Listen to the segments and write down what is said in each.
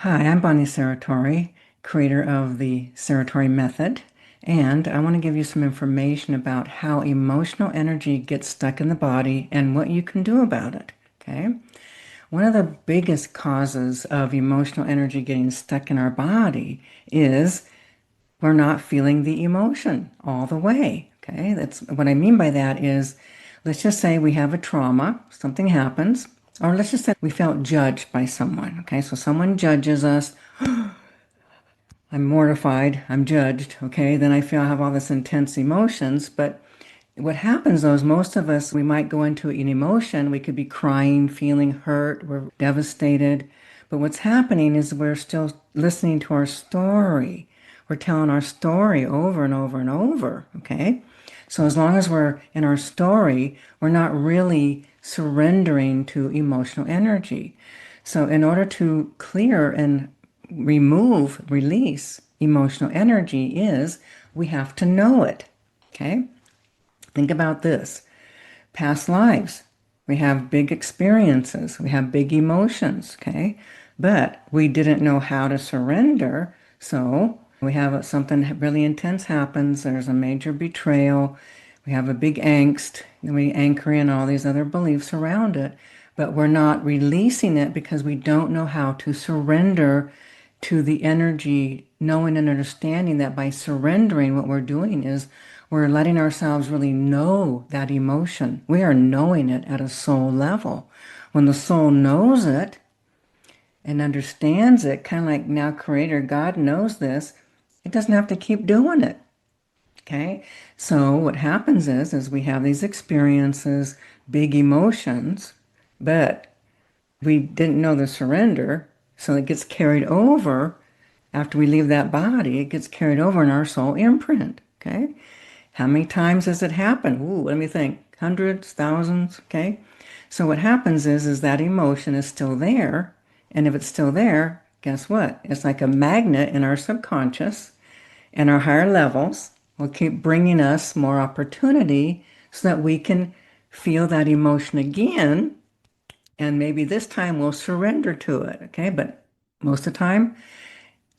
Hi, I'm Bonnie Serratore, creator of the Serratore Method, and I want to give you some information about how emotional energy gets stuck in the body and what you can do about it. Okay? One of the biggest causes of emotional energy getting stuck in our body is we're not feeling the emotion all the way. Okay? That's what I mean by that is, let's just say we have a trauma, something happens, or let's just say we felt judged by someone. Okay, so someone judges us. I'm mortified, I'm judged, okay? Then I feel I have all this intense emotions. But what happens though is most of us, we might go into an emotion. We could be crying, feeling hurt, we're devastated. But what's happening is we're still listening to our story. We're telling our story over and over and over, okay? So as long as we're in our story, we're not really surrendering to emotional energy. So in order to clear and release emotional energy is we have to know it. Okay? Think about this. Past lives. We have big experiences. We have big emotions. Okay? But we didn't know how to surrender. So we have something really intense happens. There's a major betrayal. We have a big angst. And we anchor in all these other beliefs around it. But we're not releasing it because we don't know how to surrender to the energy, knowing and understanding that by surrendering, what we're doing is we're letting ourselves really know that emotion. We are knowing it at a soul level. When the soul knows it and understands it, kind of like now Creator God knows this, it doesn't have to keep doing it. Okay? So what happens is we have these experiences, big emotions, but we didn't know the surrender, so it gets carried over after we leave that body. It gets carried over in our soul imprint. Okay, how many times has it happened? Ooh, let me think. Hundreds, thousands. Okay, so what happens is that emotion is still there, and if it's still there, guess what? It's like a magnet in our subconscious, and our higher levels will keep bringing us more opportunity so that we can feel that emotion again, and maybe this time we'll surrender to it. Okay, but most of the time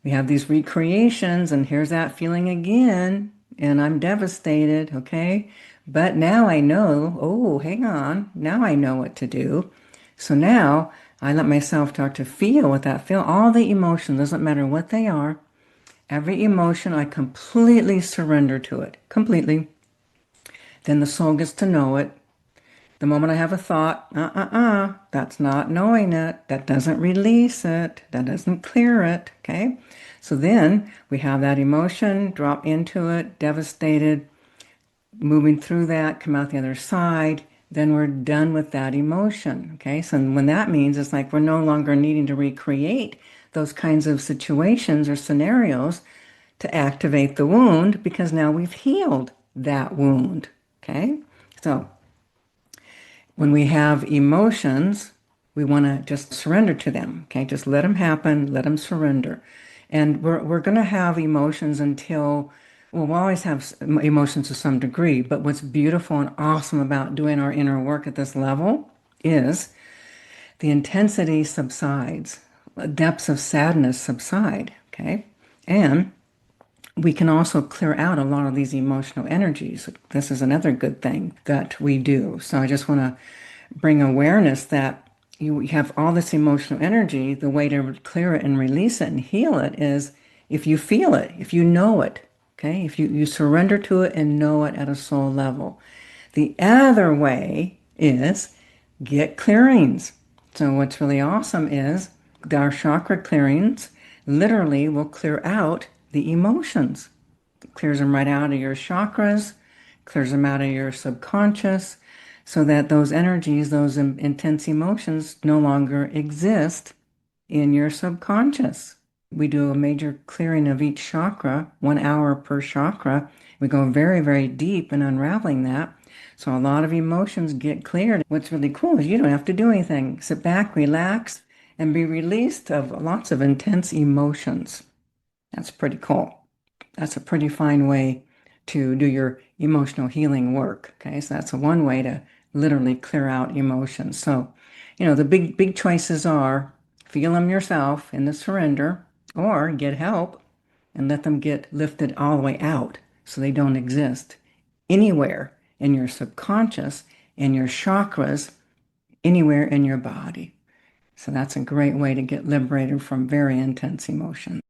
we have these recreations, and here's that feeling again, and I'm devastated. Okay, but now I know, oh, hang on, now I know what to do. So now I let myself start to feel what that feel, all the emotions, doesn't matter what they are. Every emotion, I completely surrender to it, completely. Then the soul gets to know it. The moment I have a thought, that's not knowing it. That doesn't release it. That doesn't clear it. Okay. So then we have that emotion, drop into it, devastated, moving through that, come out the other side. Then we're done with that emotion. Okay. So when that means it's like we're no longer needing to recreate those kinds of situations or scenarios to activate the wound because now we've healed that wound. Okay. So when we have emotions, we want to just surrender to them. Okay, just let them happen, let them surrender. And we're going to have emotions until, well, we'll always have emotions to some degree. But what's beautiful and awesome about doing our inner work at this level is the intensity subsides, depths of sadness subside. Okay, and we can also clear out a lot of these emotional energies. This is another good thing that we do. So I just want to bring awareness that you have all this emotional energy. The way to clear it and release it and heal it is if you feel it, if you know it, okay? If you surrender to it and know it at a soul level. The other way is get clearings. So what's really awesome is our chakra clearings literally will clear out the emotions. It clears them right out of your chakras, clears them out of your subconscious, so that those energies, those intense emotions no longer exist in your subconscious. We do a major clearing of each chakra, 1 hour per chakra. We go very, very deep in unraveling that. So a lot of emotions get cleared. What's really cool is you don't have to do anything. Sit back, relax, and be released of lots of intense emotions. That's pretty cool. That's a pretty fine way to do your emotional healing work. Okay, so that's one way to literally clear out emotions. So, the big choices are Feel them yourself in the surrender, or get help and let them get lifted all the way out so they don't exist anywhere in your subconscious, in your chakras, anywhere in your body. So that's a great way to get liberated from very intense emotions.